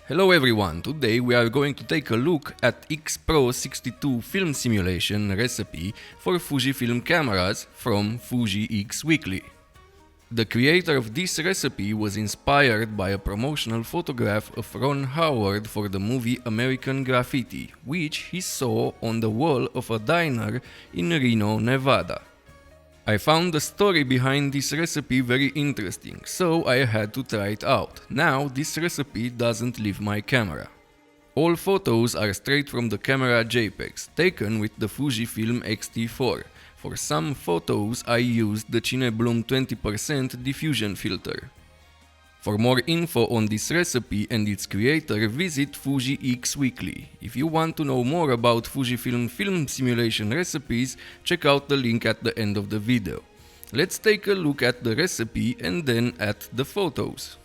Hello everyone, today we are going to take a look at XPro 62 film simulation recipe for Fujifilm cameras from Fuji X Weekly. The creator of this recipe was inspired by a promotional photograph of Ron Howard for the movie American Graffiti, which he saw on the wall of a diner in Reno, Nevada. I found the story behind this recipe very interesting, so I had to try it out. Now this recipe doesn't leave my camera. All photos are straight from the camera JPEGs, taken with the Fujifilm X-T4. For some photos I used the CineBloom 20% diffusion filter. For more info on this recipe and its creator, visit Fuji X Weekly. If you want to know more about Fujifilm film simulation recipes, check out the link at the end of the video. Let's take a look at the recipe and then at the photos.